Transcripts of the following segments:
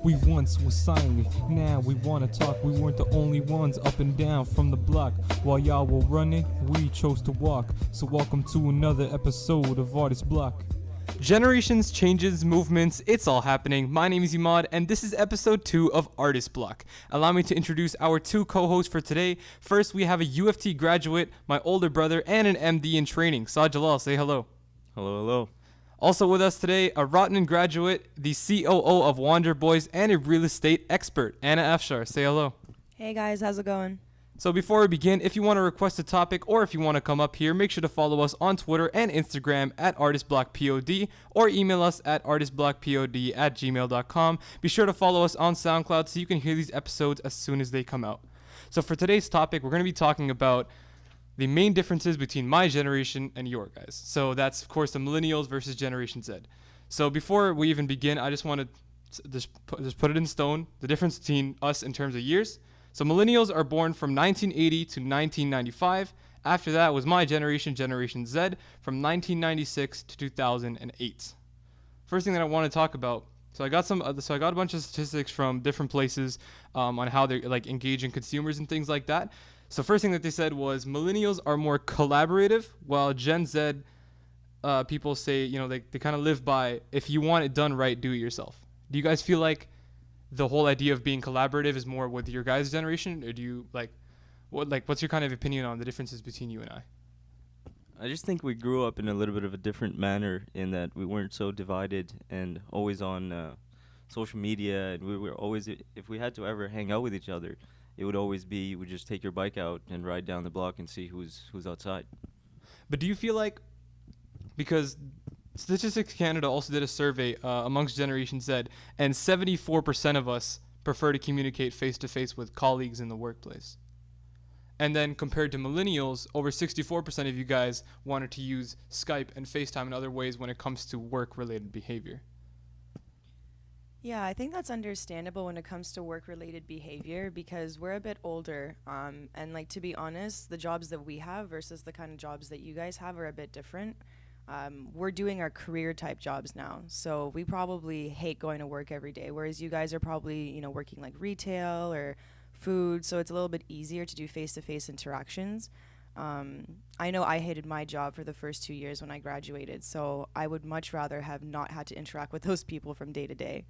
We once was silent, now we wanna talk. We weren't the only ones up and down from the block. While y'all were running, we chose to walk. So welcome to another episode of Artist Block. Generations, changes, movements, it's all happening. My name is Imaad, and this is episode 2 of Artist Block. Allow me to introduce our two co-hosts for today. First, we have a UFT graduate, my older brother, and an MD in training. Saad, Jalal, say hello. Hello, hello. Also with us today, a Rottenham graduate, the COO of Wander Boys, and a real estate expert, Anna Afshar. Say hello. Hey guys, how's it going? So before we begin, if you want to request a topic or if you want to come up here, make sure to follow us on Twitter and Instagram at artistblockpod or email us at artistblockpod@gmail.com. Be sure to follow us on Soundcloud so you can hear these episodes as soon as they come out. So for today's topic, we're going to be talking about the main differences between my generation and your guys. So that's, of course, the Millennials versus Generation Z. So before we even begin, I just want to just put it in stone, the difference between us in terms of years. So Millennials are born from 1980 to 1995. After that was my generation, Generation Z, from 1996 to 2008. First thing that I want to talk about, so I got a bunch of statistics from different places on how they're like engaging consumers and things like that. So first thing that they said was millennials are more collaborative, while Gen Z people say, they kind of live by, if you want it done right, do it yourself. Do you guys feel like the whole idea of being collaborative is more with your guys' generation, or do you what's your kind of opinion on the differences between you and I? I just think we grew up in a little bit of a different manner in that we weren't so divided and always on social media, and we were always, if we had to ever hang out with each other, it would always be, you would just take your bike out and ride down the block and see who's outside. But do you feel like, because Statistics Canada also did a survey amongst Generation Z, and 74% of us prefer to communicate face-to-face with colleagues in the workplace. And then compared to millennials, over 64% of you guys wanted to use Skype and FaceTime in other ways when it comes to work-related behavior. Yeah, I think that's understandable when it comes to work-related behavior because we're a bit older, and like to be honest, the jobs that we have versus the kind of jobs that you guys have are a bit different. We're doing our career type jobs now, so we probably hate going to work every day, whereas you guys are probably, working like retail or food, so it's a little bit easier to do face-to-face interactions. I know I hated my job for the first 2 years when I graduated, so I would much rather have not had to interact with those people from day to day.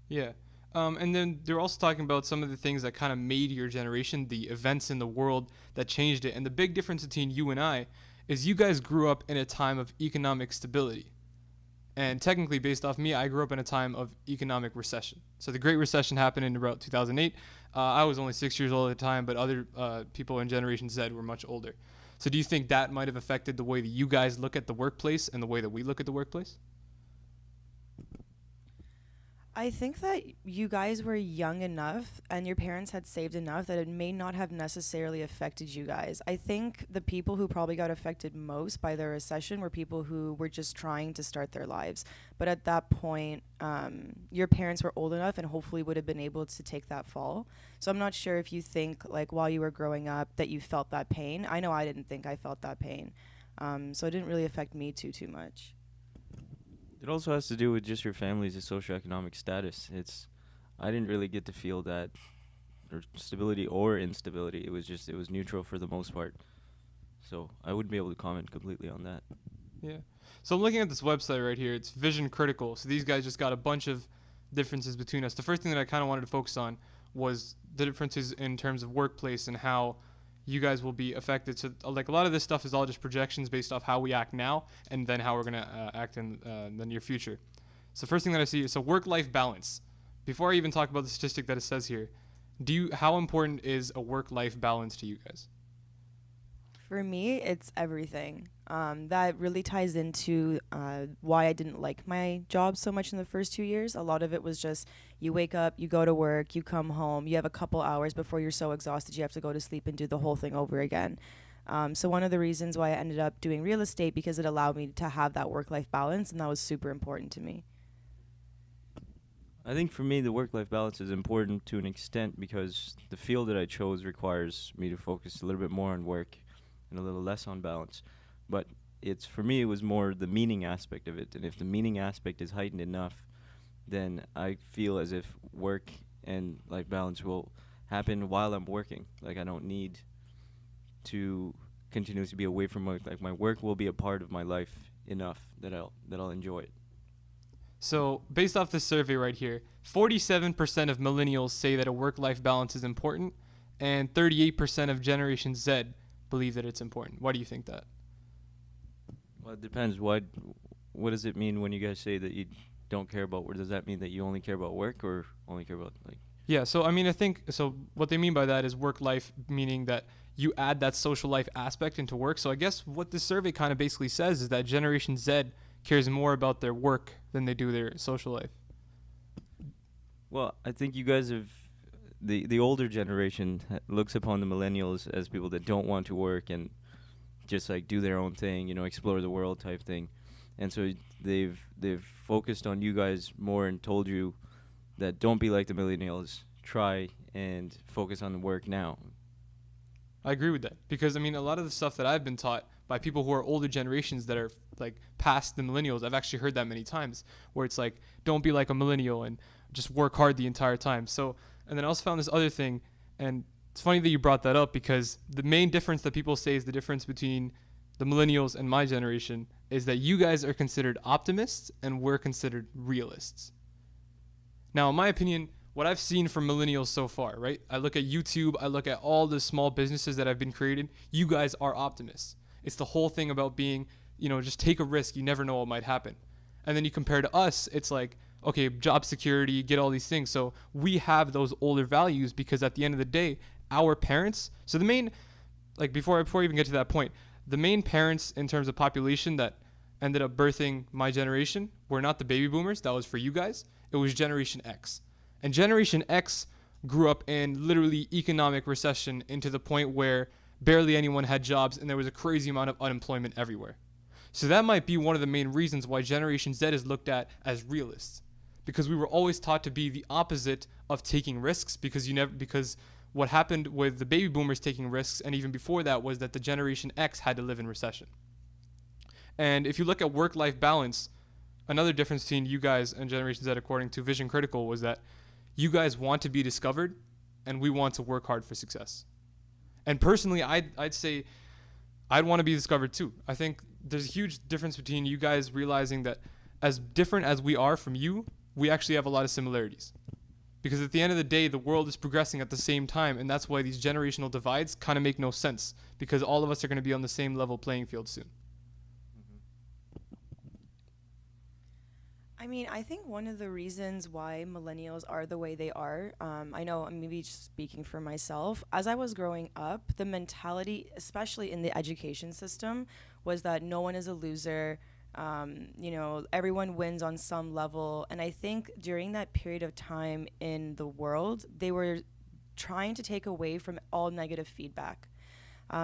Yeah. And then they're also talking about some of the things that kind of made your generation, the events in the world that changed it. And the big difference between you and I is you guys grew up in a time of economic stability. And technically, based off me, I grew up in a time of economic recession. So the Great Recession happened in about 2008. I was only 6 years old at the time, but other people in Generation Z were much older. So do you think that might have affected the way that you guys look at the workplace and the way that we look at the workplace? I think that you guys were young enough and your parents had saved enough that it may not have necessarily affected you guys. I think the people who probably got affected most by the recession were people who were just trying to start their lives. But at that point, your parents were old enough and hopefully would have been able to take that fall. So I'm not sure if you think, like, while you were growing up that you felt that pain. I know I didn't think I felt that pain. So it didn't really affect me too much. It also has to do with just your family's socioeconomic status. I didn't really get to feel that stability or instability. It was neutral for the most part. So I wouldn't be able to comment completely on that. Yeah. So I'm looking at this website right here. It's Vision Critical. So these guys just got a bunch of differences between us. The first thing that I kind of wanted to focus on was the differences in terms of workplace and how you guys will be affected. So like a lot of this stuff is all just projections based off how we act now and then how we're going to act in the near future. So first thing that I see is work-life balance. Before I even talk about the statistic that it says here, how important is a work-life balance to you guys? For me, it's everything. That really ties into why I didn't like my job so much in the first 2 years. A lot of it was just you wake up, you go to work, you come home, you have a couple hours before you're so exhausted you have to go to sleep and do the whole thing over again. So one of the reasons why I ended up doing real estate because it allowed me to have that work-life balance, and that was super important to me. I think for me, the work-life balance is important to an extent because the field that I chose requires me to focus a little bit more on work and a little less on balance. But for me, it was more the meaning aspect of it. And if the meaning aspect is heightened enough, then I feel as if work and life balance will happen while I'm working. Like I don't need to continuously be away from work. Like my work will be a part of my life enough that I'll enjoy it. So, based off this survey right here, 47% of millennials say that a work-life balance is important, and 38% of Generation Z believe that it's important. Why do you think that? Well, it depends. What does it mean when you guys say that you don't care about work? Does that mean that you only care about work or only care about like? Yeah, so I mean, I think so. What they mean by that is work life, meaning that you add that social life aspect into work. So I guess what this survey kind of basically says is that Generation Z cares more about their work than they do their social life. Well, I think you guys have the older generation looks upon the millennials as people that don't want to work and just like do their own thing, you know, explore the world type thing. And so they've focused on you guys more and told you that don't be like the millennials, try and focus on the work now. I agree with that because I mean a lot of the stuff that I've been taught by people who are older generations that are like past the millennials, I've actually heard that many times where it's like don't be like a millennial and just work hard the entire time. So and then I also found this other thing, and it's funny that you brought that up because the main difference that people say is the difference between the millennials and my generation is that you guys are considered optimists and we're considered realists. Now, in my opinion, what I've seen from millennials so far, right? I look at YouTube, I look at all the small businesses that have been created. You guys are optimists. It's the whole thing about being, you know, just take a risk. You never know what might happen. And then you compare to us, it's like, okay, job security, get all these things. So we have those older values because at the end of the day, our parents, so the main, like before I even get to that point, the main parents in terms of population that ended up birthing my generation were not the baby boomers. That was for you guys. It was Generation X. And Generation X grew up in literally economic recession into the point where barely anyone had jobs and there was a crazy amount of unemployment everywhere. So that might be one of the main reasons why Generation Z is looked at as realists, because we were always taught to be the opposite of taking risks because what happened with the baby boomers taking risks and even before that was that the Generation X had to live in recession. And if you look at work-life balance, another difference between you guys and Generation Z according to Vision Critical was that you guys want to be discovered and we want to work hard for success. And personally, I'd say I'd want to be discovered too. I think there's a huge difference between you guys realizing that as different as we are from you, we actually have a lot of similarities. Because at the end of the day, the world is progressing at the same time, and that's why these generational divides kind of make no sense, because all of us are going to be on the same level playing field soon. I mean, I think one of the reasons why millennials are the way they are, I know I'm maybe just speaking for myself. As I was growing up, the mentality, especially in the education system, was that no one is a loser. You know, everyone wins on some level. And I think during that period of time in the world, they were trying to take away from all negative feedback.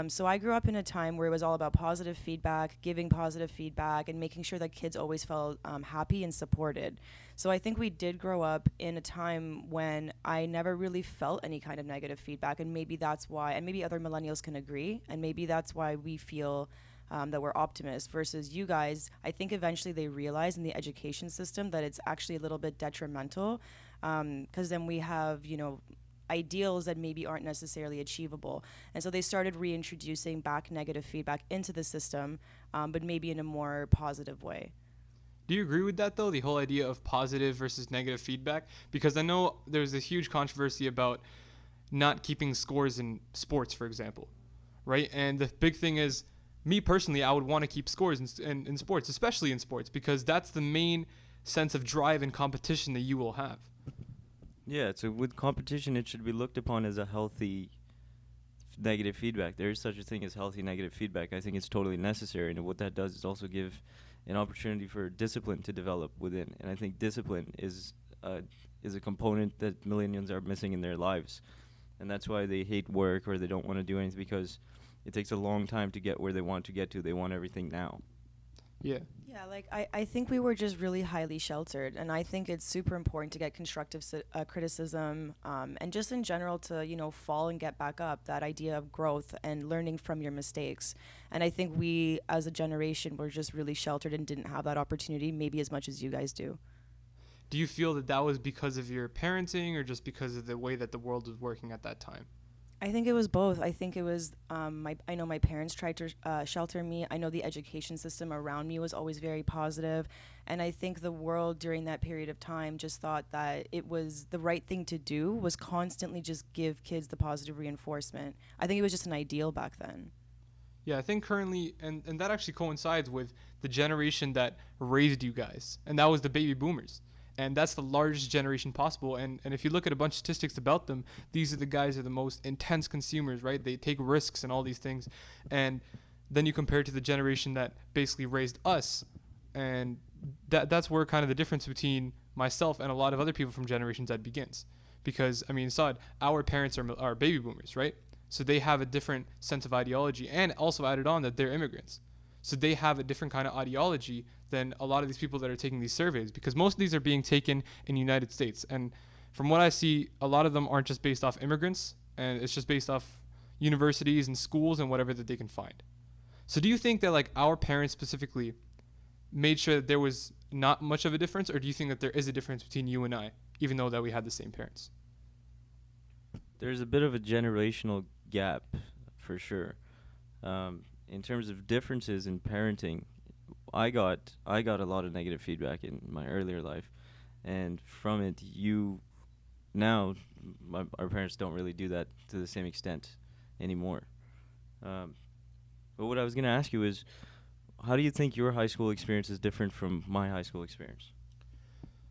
So I grew up in a time where it was all about positive feedback, giving positive feedback, and making sure that kids always felt happy and supported. So I think we did grow up in a time when I never really felt any kind of negative feedback, and maybe that's why, and maybe other millennials can agree, and maybe that's why we feel that we're optimists versus you guys. I think eventually they realize in the education system that it's actually a little bit detrimental, because then we have, you know, ideals that maybe aren't necessarily achievable. And so they started reintroducing back negative feedback into the system, but maybe in a more positive way. Do you agree with that, though, the whole idea of positive versus negative feedback? Because I know there's a huge controversy about not keeping scores in sports, for example, right? And the big thing is, me personally, I would want to keep scores in sports, especially in sports, because that's the main sense of drive and competition that you will have. Yeah, so with competition, it should be looked upon as a healthy negative feedback. There is such a thing as healthy negative feedback. I think it's totally necessary, and what that does is also give an opportunity for discipline to develop within. And I think discipline is a component that millennials are missing in their lives, and that's why they hate work or they don't want to do anything, because it takes a long time to get where they want to get to. They want everything now. Yeah. Yeah, like I think we were just really highly sheltered, and I think it's super important to get constructive criticism, and just in general to, you know, fall and get back up, that idea of growth and learning from your mistakes. And I think we as a generation were just really sheltered and didn't have that opportunity maybe as much as you guys do. do you feel that that was because of your parenting or just because of the way that the world was working at that time? I think it was both. I think it was I know my parents tried to shelter me. I know the education system around me was always very positive, and I think the world during that period of time just thought that it was the right thing to do was constantly just give kids the positive reinforcement. I think it was just an ideal back then. Yeah, I think currently, and that actually coincides with the generation that raised you guys, and that was the baby boomers. And that's the largest generation possible. And if you look at a bunch of statistics about them, these are the guys who are the most intense consumers, right? They take risks and all these things. And then you compare it to the generation that basically raised us. And that's where kind of the difference between myself and a lot of other people from Generation Z begins. Because, I mean, Saad, our parents are baby boomers, right? So they have a different sense of ideology, and also added on that they're immigrants. So they have a different kind of ideology than a lot of these people that are taking these surveys, because most of these are being taken in the United States. And from what I see, a lot of them aren't just based off immigrants, and it's just based off universities and schools and whatever that they can find. So do you think that like our parents specifically made sure that there was not much of a difference, or do you think that there is a difference between you and I, even though that we had the same parents? There's a bit of a generational gap, for sure. In terms of differences in parenting, I got a lot of negative feedback in my earlier life, and from it, our parents don't really do that to the same extent anymore. But what I was gonna ask you is, how do you think your high school experience is different from my high school experience?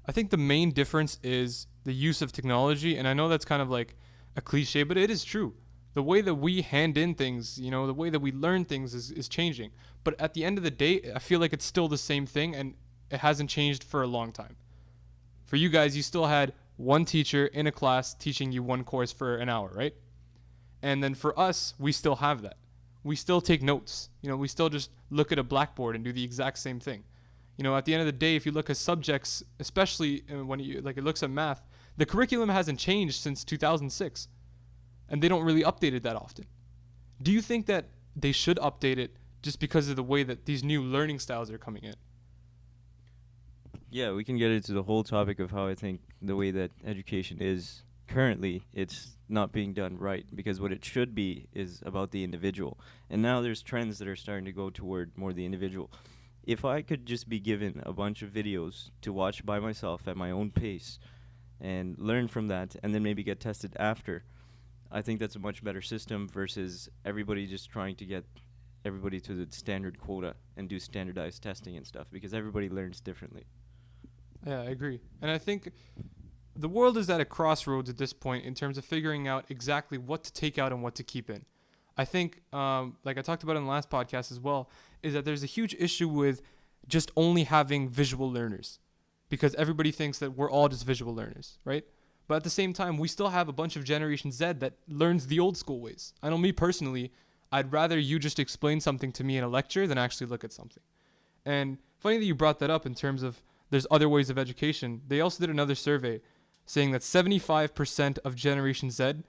I think the main difference is the use of technology, and I know that's kind of like a cliche, but it is true. The way that we hand in things, the way that we learn things is changing. But at the end of the day, I feel like it's still the same thing, and it hasn't changed for a long time. For you guys, you still had one teacher in a class teaching you one course for an hour, right? And then for us, we still have that. We still take notes. We still just look at a blackboard and do the exact same thing. At the end of the day, if you look at subjects, especially when it looks at math, the curriculum hasn't changed since 2006. And they don't really update it that often. Do you think that they should update it just because of the way that these new learning styles are coming in? Yeah, we can get into the whole topic of how I think the way that education is currently, it's not being done right, because what it should be is about the individual. And now there's trends that are starting to go toward more the individual. If I could just be given a bunch of videos to watch by myself at my own pace and learn from that, and then maybe get tested after, I think that's a much better system versus everybody just trying to get everybody to the standard quota and do standardized testing and stuff, because everybody learns differently. Yeah, I agree. And I think the world is at a crossroads at this point in terms of figuring out exactly what to take out and what to keep in. I think, like I talked about in the last podcast as well, is that there's a huge issue with just only having visual learners, because everybody thinks that we're all just visual learners, right? But at the same time, we still have a bunch of Generation Z that learns the old school ways. I know me personally, I'd rather you just explain something to me in a lecture than actually look at something. And funny that you brought that up in terms of there's other ways of education. They also did another survey saying that 75% of Generation Z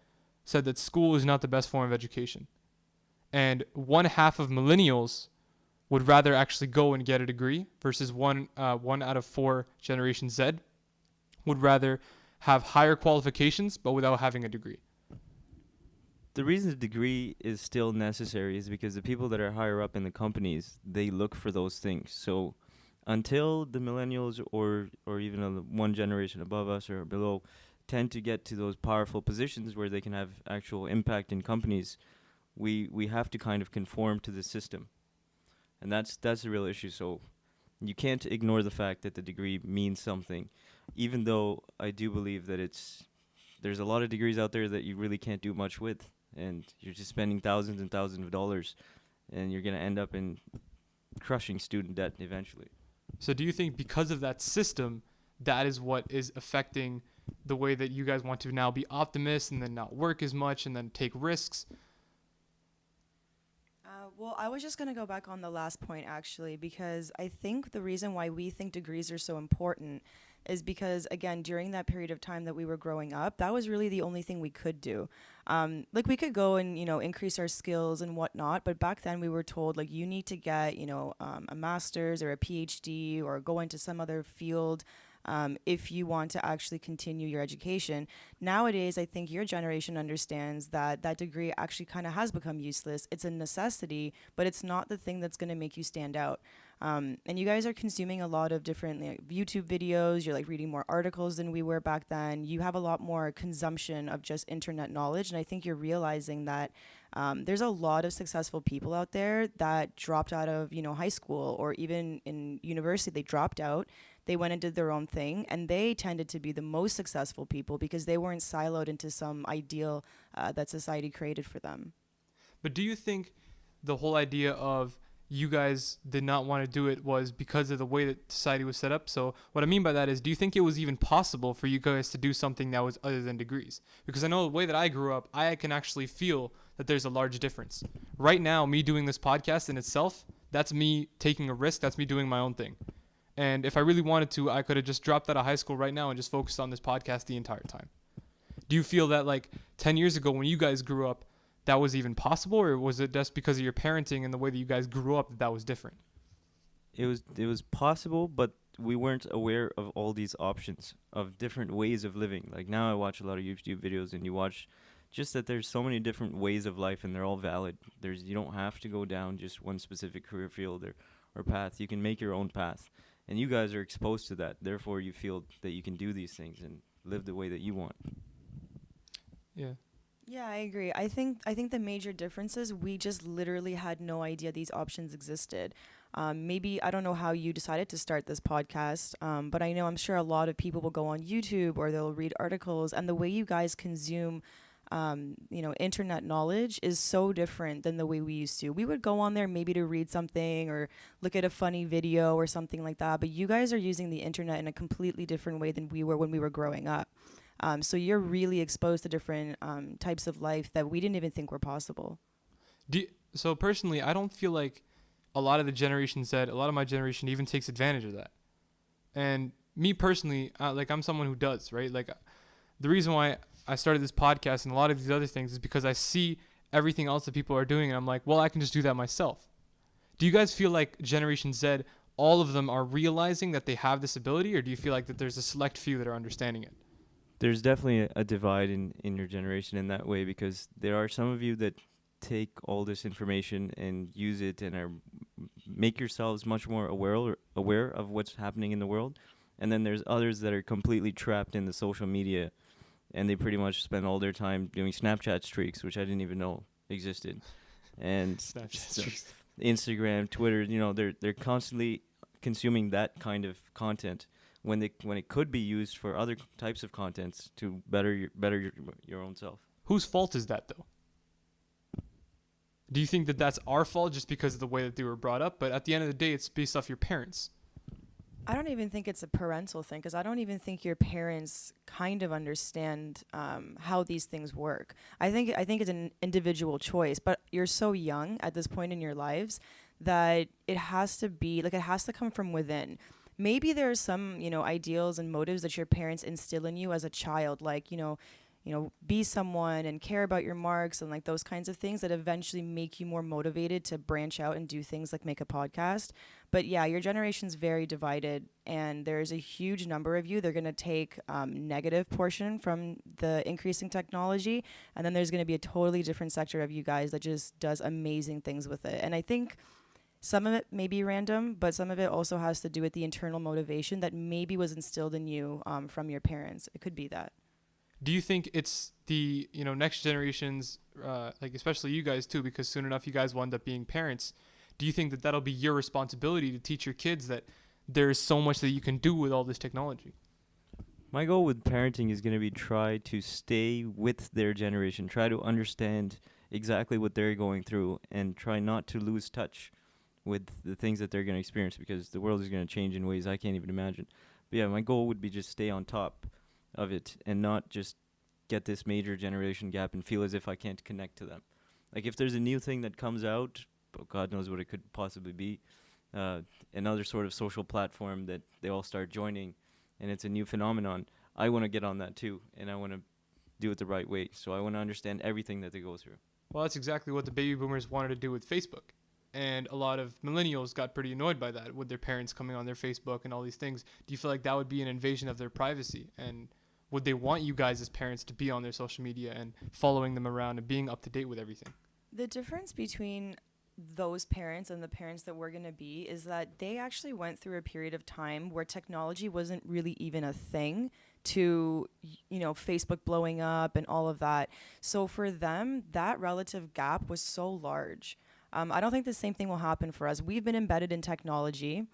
said that school is not the best form of education. And one half of millennials would rather actually go and get a degree versus one out of four Generation Z would rather have higher qualifications but without having a degree. The reason the degree is still necessary is because the people that are higher up in the companies, they look for those things. So until the millennials or even one generation above us or below tend to get to those powerful positions where they can have actual impact in companies, we have to kind of conform to the system. And that's the real issue. So you can't ignore the fact that the degree means something, even though I do believe that there's a lot of degrees out there that you really can't do much with, and you're just spending thousands and thousands of dollars, and you're going to end up in crushing student debt eventually. So do you think because of that system, that is what is affecting the way that you guys want to now be optimists and then not work as much and then take risks? Well, I was just going to go back on the last point, actually, because I think the reason why we think degrees are so important is because, again, during that period of time that we were growing up, that was really the only thing we could do. We could go and, increase our skills and whatnot, but back then we were told, you need to get, a master's or a PhD or go into some other field. if you want to actually continue your education. Nowadays, I think your generation understands that that degree actually kind of has become useless. It's a necessity, but it's not the thing that's going to make you stand out. And you guys are consuming a lot of different like, YouTube videos. You're like reading more articles than we were back then. You have a lot more consumption of just internet knowledge. And I think you're realizing that there's a lot of successful people out there that dropped out of, high school or even in university. They dropped out. They went and did their own thing. And they tended to be the most successful people because they weren't siloed into some ideal that society created for them. But do you think the whole idea of you guys did not want to do it was because of the way that society was set up? So what I mean by that is, do you think it was even possible for you guys to do something that was other than degrees? Because I know the way that I grew up, I can actually feel that there's a large difference. Right now, me doing this podcast in itself, that's me taking a risk. That's me doing my own thing. And if I really wanted to, I could have just dropped out of high school right now and just focused on this podcast the entire time. Do you feel that like 10 years ago when you guys grew up, that was even possible, or was it just because of your parenting and the way that you guys grew up that was different? It was possible, but we weren't aware of all these options of different ways of living. Like now I watch a lot of YouTube videos, and you watch just that there's so many different ways of life, and they're all valid. You don't have to go down just one specific career field or path. You can make your own path. And you guys are exposed to that. Therefore, you feel that you can do these things and live the way that you want. Yeah. Yeah, I agree. I think the major difference is we just literally had no idea these options existed. Maybe I don't know how you decided to start this podcast, but I'm sure a lot of people will go on YouTube or they'll read articles, and the way you guys consume, internet knowledge is so different than the way we used to. We would go on there maybe to read something or look at a funny video or something like that, but you guys are using the internet in a completely different way than we were when we were growing up. So you're really exposed to different types of life that we didn't even think were possible. So personally, I don't feel like a lot of my generation even takes advantage of that. And me personally, I'm someone who does, right? Like the reason why I started this podcast and a lot of these other things is because I see everything else that people are doing, and I'm like, well, I can just do that myself. Do you guys feel like Generation Z, all of them are realizing that they have this ability, or do you feel like that there's a select few that are understanding it? There's definitely a divide in your generation in that way, because there are some of you that take all this information and use it and make yourselves much more aware of what's happening in the world. And then there's others that are completely trapped in the social media, and they pretty much spend all their time doing Snapchat streaks, which I didn't even know existed. And Instagram, Twitter, they're constantly consuming that kind of content when it could be used for other types of contents to better your own self. Whose fault is that, though? Do you think that that's our fault just because of the way that they were brought up? But at the end of the day, it's based off your parents. I don't even think it's a parental thing, because I don't even think your parents kind of understand how these things work. I think it's an individual choice, but you're so young at this point in your lives that it has to come from within. Maybe there are some, ideals and motives that your parents instill in you as a child, like, be someone and care about your marks and like those kinds of things that eventually make you more motivated to branch out and do things like make a podcast. But yeah, your generation's very divided, and there's a huge number of you. They're going to take negative portion from the increasing technology, and then there's going to be a totally different sector of you guys that just does amazing things with it. And I think some of it may be random, but some of it also has to do with the internal motivation that maybe was instilled in you from your parents. It could be that. Do you think it's the next generations, especially you guys too, because soon enough you guys will end up being parents? Do you think that that'll be your responsibility to teach your kids that there's so much that you can do with all this technology? My goal with parenting is going to be try to stay with their generation, try to understand exactly what they're going through, and try not to lose touch with the things that they're going to experience, because the world is going to change in ways I can't even imagine. But yeah, my goal would be just stay on top of it and not just get this major generation gap and feel as if I can't connect to them. Like if there's a new thing that comes out, God knows what it could possibly be, another sort of social platform that they all start joining, and it's a new phenomenon, I want to get on that too, and I want to do it the right way. So I want to understand everything that they go through. Well, that's exactly what the baby boomers wanted to do with Facebook. and a lot of millennials got pretty annoyed by that with their parents coming on their Facebook and all these things. Do you feel like that would be an invasion of their privacy? And would they want you guys as parents to be on their social media and following them around and being up to date with everything? The difference between those parents and the parents that we're going to be is that they actually went through a period of time where technology wasn't really even a thing to, Facebook blowing up and all of that. So for them, that relative gap was so large. I don't think the same thing will happen for us. We've been embedded in technology.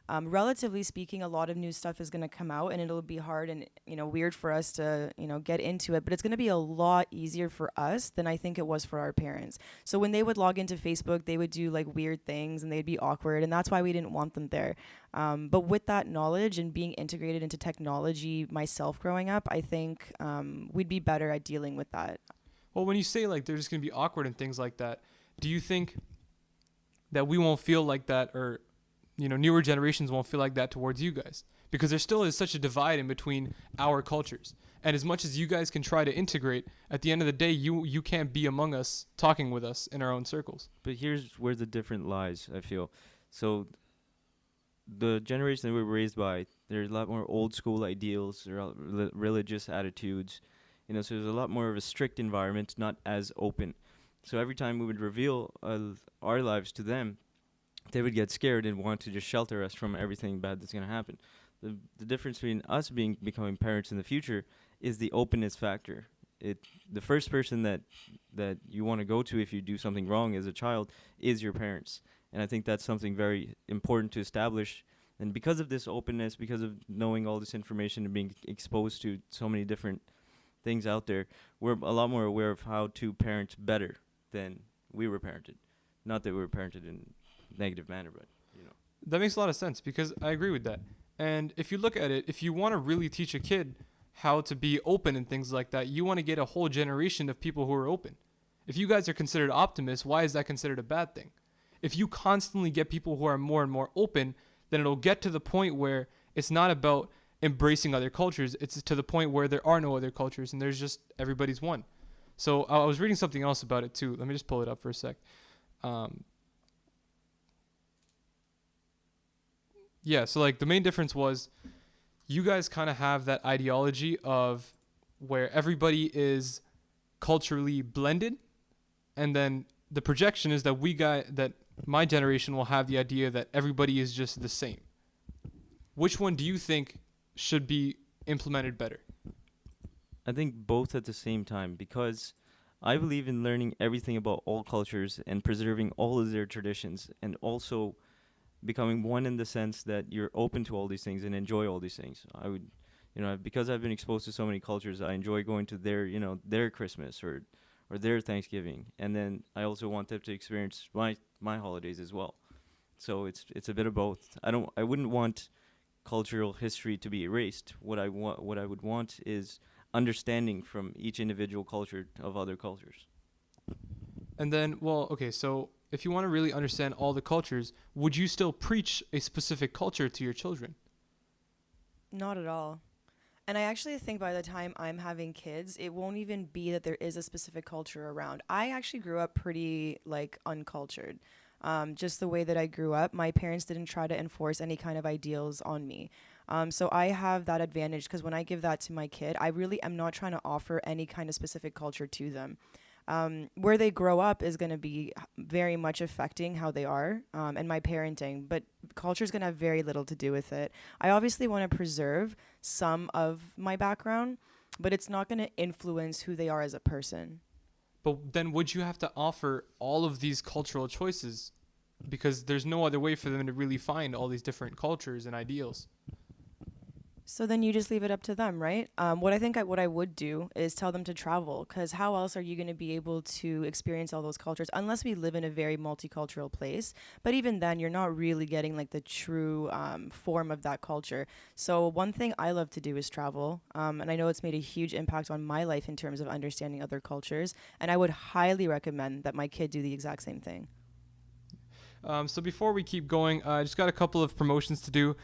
Relatively speaking, a lot of new stuff is going to come out, and it'll be hard and weird for us to get into it. But it's going to be a lot easier for us than I think it was for our parents. So when they would log into Facebook, they would do like weird things, and they'd be awkward, and that's why we didn't want them there. But with that knowledge and being integrated into technology, myself growing up, I think we'd be better at dealing with that. Well, when you say like they're just going to be awkward and things like that, do you think that we won't feel like that, or newer generations won't feel like that towards you guys? Because there still is such a divide in between our cultures. And as much as you guys can try to integrate, at the end of the day, you can't be among us, talking with us in our own circles. But here's where the difference lies, I feel. So the generation that we were raised by, there's a lot more old school ideals, religious attitudes. So there's a lot more of a strict environment, not as open. So every time we would reveal our lives to them, they would get scared and want to just shelter us from everything bad that's going to happen. The difference between us becoming parents in the future is the openness factor. The first person that you want to go to if you do something wrong as a child is your parents. And I think that's something very important to establish. And because of this openness, because of knowing all this information and being exposed to so many different things out there, we're a lot more aware of how to parent better than we were parented. Not that we were parented in negative manner, but That makes a lot of sense, because I agree with that. And if you look at it, if you want to really teach a kid how to be open and things like that, you want to get a whole generation of people who are open. If you guys are considered optimists, why is that considered a bad thing? If you constantly get people who are more and more open, then it'll get to the point where it's not about embracing other cultures. It's to the point where there are no other cultures and there's just everybody's one. So I was reading something else about it too. Let me just pull it up for a sec. So like the main difference was you guys kind of have that ideology of where everybody is culturally blended, and then the projection is that my generation will have the idea that everybody is just the same. Which one do you think should be implemented better? I think both at the same time, because I believe in learning everything about all cultures and preserving all of their traditions, and also becoming one in the sense that you're open to all these things and enjoy all these things. I would, because I've been exposed to so many cultures, I enjoy going to their Christmas or their Thanksgiving, and then I also want them to experience my holidays as well. So it's a bit of both. I wouldn't want cultural history to be erased. What I would want is understanding from each individual culture of other cultures. And then, so if you want to really understand all the cultures, would you still preach a specific culture to your children? Not at all. And I actually think by the time I'm having kids, it won't even be that there is a specific culture around. I actually grew up pretty uncultured. Just the way that I grew up, my parents didn't try to enforce any kind of ideals on me. So I have that advantage, because when I give that to my kid, I really am not trying to offer any kind of specific culture to them. Where they grow up is going to be very much affecting how they are and my parenting, but culture is going to have very little to do with it. I obviously want to preserve some of my background, but it's not going to influence who they are as a person. But then would you have to offer all of these cultural choices, because there's no other way for them to really find all these different cultures and ideals? So then you just leave it up to them, right? What I would do is tell them to travel, because how else are you going to be able to experience all those cultures unless we live in a very multicultural place? But even then, you're not really getting the true form of that culture. So one thing I love to do is travel, and I know it's made a huge impact on my life in terms of understanding other cultures, and I would highly recommend that my kid do the exact same thing. So before we keep going, I just got a couple of promotions to do.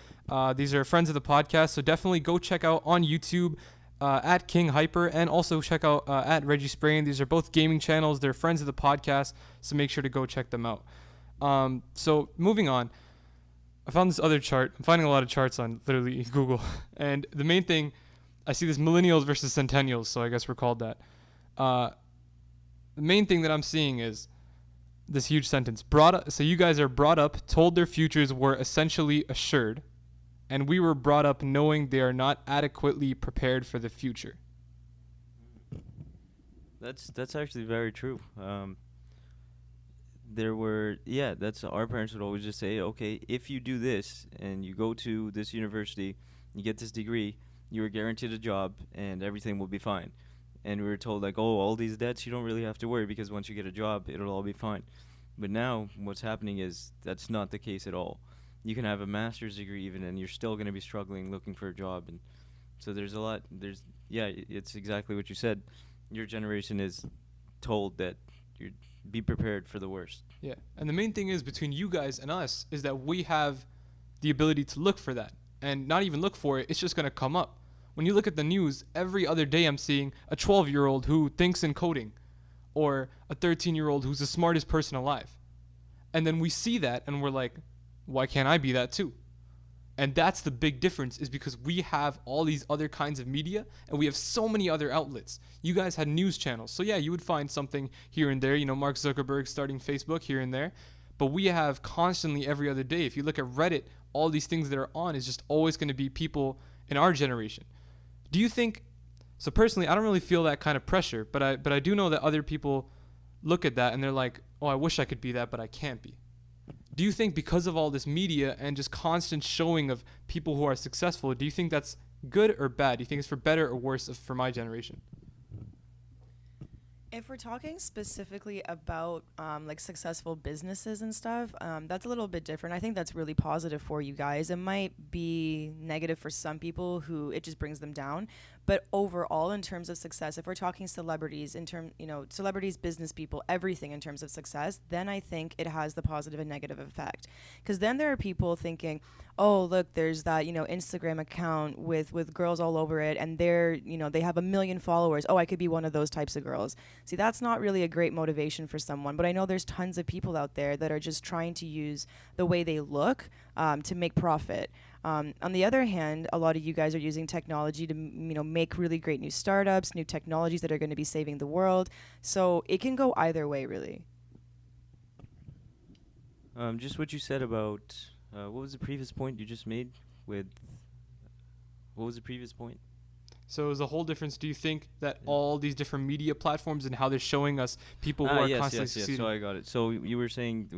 These are friends of the podcast, so definitely go check out on YouTube at King Hyper, and also check out at Reggie Sprain. These are both gaming channels. They're friends of the podcast, so make sure to go check them out. So moving on, I found this other chart. I'm finding a lot of charts on literally Google, and the main thing I see this millennials versus centennials. So I guess we're called that. The main thing that I'm seeing is this huge sentence. So you guys are brought up, told their futures were essentially assured, and we were brought up knowing they are not adequately prepared for the future. That's actually very true. That's our parents would always just say, okay, if you do this and you go to this university, you get this degree, you are guaranteed a job and everything will be fine. And we were told like, oh, all these debts, you don't really have to worry because once you get a job, it'll all be fine. But now what's happening is that's not the case at all. You can have a master's degree even and you're still going to be struggling looking for a job. And so it's exactly what you said. Your generation is told that you be prepared for the worst. Yeah. And the main thing is between you guys and us is that we have the ability to look for that and not even look for it. It's just going to come up. When you look at the news, every other day I'm seeing a 12-year-old who thinks in coding or a 13-year-old who's the smartest person alive. And then we see that and we're like, why can't I be that too? And that's the big difference, is because we have all these other kinds of media and we have so many other outlets. You guys had news channels. So yeah, you would find something here and there, Mark Zuckerberg starting Facebook here and there. But we have constantly every other day. If you look at Reddit, all these things that are on is just always going to be people in our generation. Do you think, so personally, I don't really feel that kind of pressure, but I do know that other people look at that and they're like, oh, I wish I could be that, but I can't be. Do you think because of all this media and just constant showing of people who are successful, do you think that's good or bad? Do you think it's for better or worse for my generation? If we're talking specifically about like successful businesses and stuff, that's a little bit different. I think that's really positive for you guys. It might be negative for some people who it just brings them down. But overall, in terms of success, if we're talking celebrities, celebrities, business people, everything in terms of success, then I think it has the positive and negative effect. Because then there are people thinking, oh, look, there's that, Instagram account with girls all over it, and they have 1 million followers. Oh, I could be one of those types of girls. See, that's not really a great motivation for someone. But I know there's tons of people out there that are just trying to use the way they look to make profit. On the other hand, a lot of you guys are using technology to, make really great new startups, new technologies that are going to be saving the world. So it can go either way, really. Just what you said about, what was the previous point you just made what was the previous point? So it was a whole difference. Do you think that all these different media platforms and how they're showing us people who are constantly succeeding? So I got it. So you were saying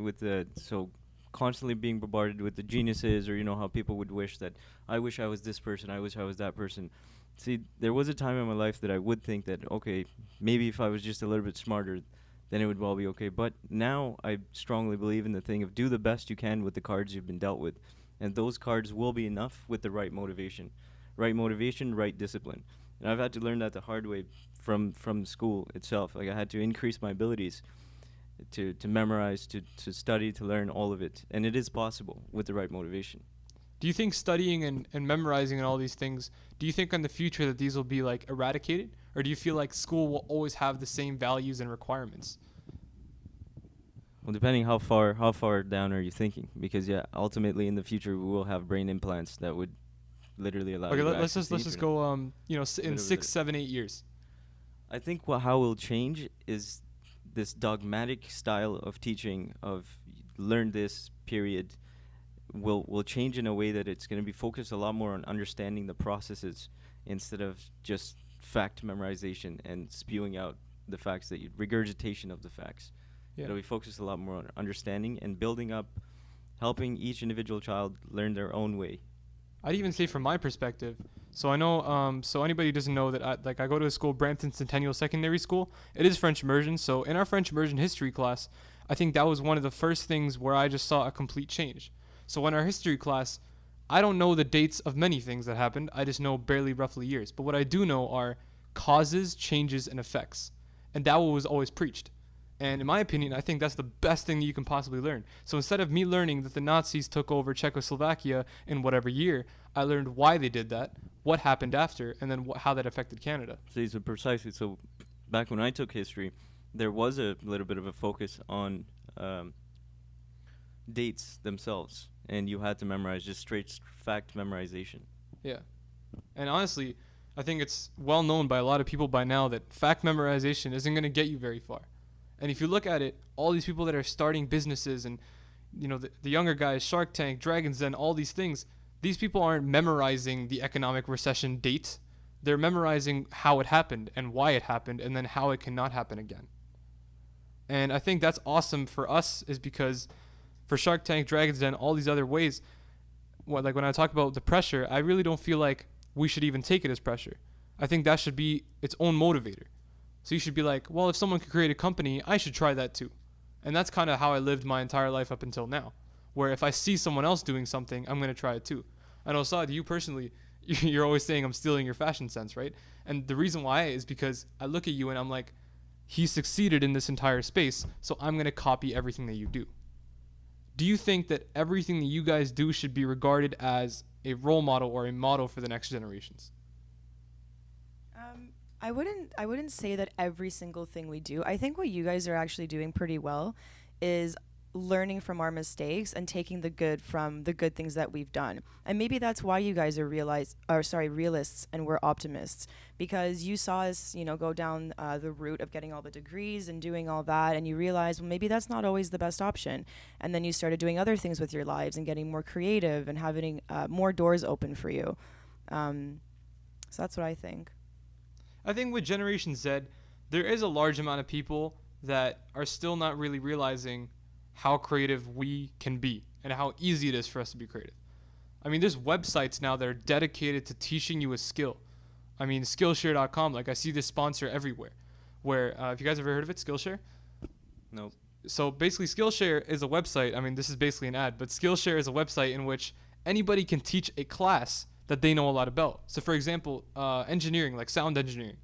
constantly being bombarded with the geniuses, or how people would wish that I wish I was this person, I wish I was that person. See, there was a time in my life that I would think that, okay, maybe if I was just a little bit smarter, then it would well be okay. But now I strongly believe in the thing of do the best you can with the cards you've been dealt with, and those cards will be enough with the right motivation, right discipline. And I've had to learn that the hard way from school itself. Like I had to increase my abilities to memorize, to study, to learn all of it. And it is possible with the right motivation. Do you think studying and memorizing and all these things, do you think in the future that these will be like eradicated? Or do you feel like school will always have the same values and requirements? Well, depending how far down are you thinking? Because ultimately in the future we will have brain implants that would literally allow you to let's just go in 6, 7, 8 years. I think how will change is this dogmatic style of teaching of learn this period will change in a way that it's going to be focused a lot more on understanding the processes instead of just fact memorization and spewing out the facts, regurgitation of the facts. Yeah. It'll be focused a lot more on understanding and building up, helping each individual child learn their own way. I'd even say from my perspective, so I know, so anybody who doesn't know that I go to a school, Brampton Centennial Secondary School. It is French immersion. So in our French immersion history class, I think that was one of the first things where I just saw a complete change. So in our history class, I don't know the dates of many things that happened. I just know barely roughly years. But what I do know are causes, changes, and effects. And that was always preached. And in my opinion, I think that's the best thing that you can possibly learn. So instead of me learning that the Nazis took over Czechoslovakia in whatever year, I learned why they did that, what happened after, and then how that affected Canada. So precisely. So back when I took history, there was a little bit of a focus on dates themselves, and you had to memorize just straight fact memorization. Yeah. And honestly, I think it's well known by a lot of people by now that fact memorization isn't going to get you very far. And if you look at it, all these people that are starting businesses and, the younger guys, Shark Tank, Dragon's Den, all these things, these people aren't memorizing the economic recession date. They're memorizing how it happened and why it happened and then how it cannot happen again. And I think that's awesome for us is because for Shark Tank, Dragon's Den, all these other ways, like when I talk about the pressure, I really don't feel like we should even take it as pressure. I think that should be its own motivator. So you should be like, well, if someone could create a company, I should try that too. And that's kind of how I lived my entire life up until now, where if I see someone else doing something, I'm going to try it too. I know, Saad, you personally, you're always saying I'm stealing your fashion sense, right? And the reason why is because I look at you and I'm like, he succeeded in this entire space, so I'm going to copy everything that you do. Do you think that everything that you guys do should be regarded as a role model or a model for the next generations? I wouldn't say that every single thing we do. I think what you guys are actually doing pretty well is learning from our mistakes and taking the good from the good things that we've done. And maybe that's why you guys are realists and we're optimists, because you saw us, go down the route of getting all the degrees and doing all that, and you realized, well, maybe that's not always the best option. And then you started doing other things with your lives and getting more creative and having more doors open for you. So that's what I think. I think with Generation Z, there is a large amount of people that are still not really realizing how creative we can be and how easy it is for us to be creative. I mean, there's websites now that are dedicated to teaching you a skill. I mean, Skillshare.com, like I see this sponsor everywhere. Where, have you guys ever heard of it, Skillshare? Nope. So basically, Skillshare is a website. I mean, this is basically an ad, but Skillshare is a website in which anybody can teach a class that they know a lot about. So for example, engineering, like sound engineering.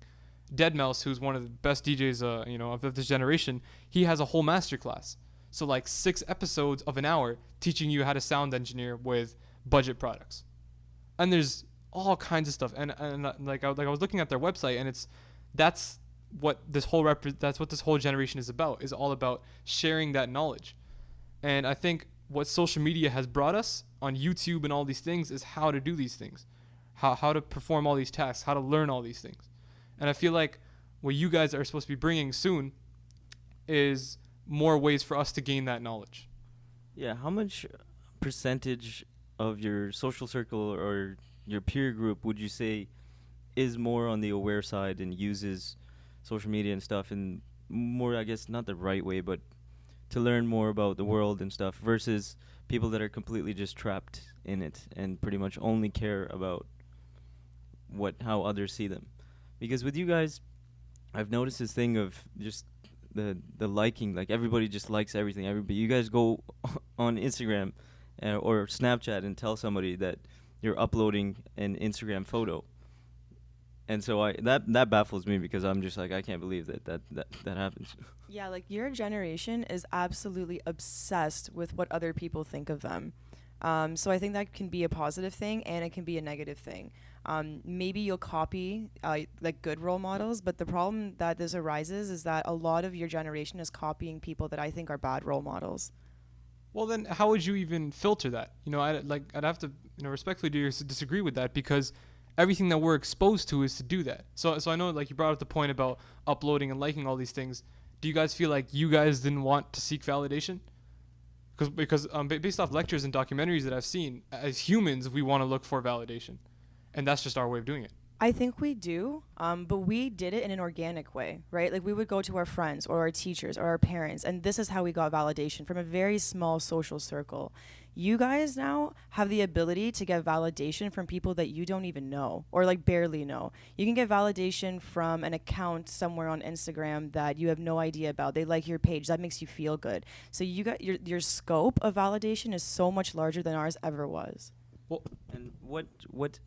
Deadmau5, who's one of the best DJs, of this generation, he has a whole masterclass. So like 6 episodes of an hour teaching you how to sound engineer with budget products. And there's all kinds of stuff. And like I was looking at their website, and that's what this whole generation is about. Is all about sharing that knowledge. And I think what social media has brought us on YouTube and all these things is how to do these things, how to perform all these tasks, how to learn all these things. And I feel like what you guys are supposed to be bringing soon is more ways for us to gain that knowledge. Yeah, how much percentage of your social circle or your peer group would you say is more on the aware side and uses social media and stuff in more, I guess, not the right way, but to learn more about the world and stuff, versus people that are completely just trapped in it and pretty much only care about how others see them? Because with you guys, I've noticed this thing of just the liking, like everybody just likes everything. You guys go on Instagram or Snapchat and tell somebody that you're uploading an Instagram photo. And so that baffles me, because I'm just like, I can't believe that happens. Yeah, like your generation is absolutely obsessed with what other people think of them. So I think that can be a positive thing and it can be a negative thing. Maybe you'll copy like good role models, but the problem that this arises is that a lot of your generation is copying people that I think are bad role models. Well, then how would you even filter that? I'd have to respectfully disagree with that, because everything that we're exposed to is to do that. So I know, like, you brought up the point about uploading and liking all these things. Do you guys feel like you guys didn't want to seek validation? Because based off lectures and documentaries that I've seen, as humans, we want to look for validation. And that's just our way of doing it. I think we do, but we did it in an organic way, right? Like we would go to our friends or our teachers or our parents, and this is how we got validation from a very small social circle. You guys now have the ability to get validation from people that you don't even know or like barely know. You can get validation from an account somewhere on Instagram that you have no idea about. They like your page. That makes you feel good. So you got your scope of validation is so much larger than ours ever was. Well, and what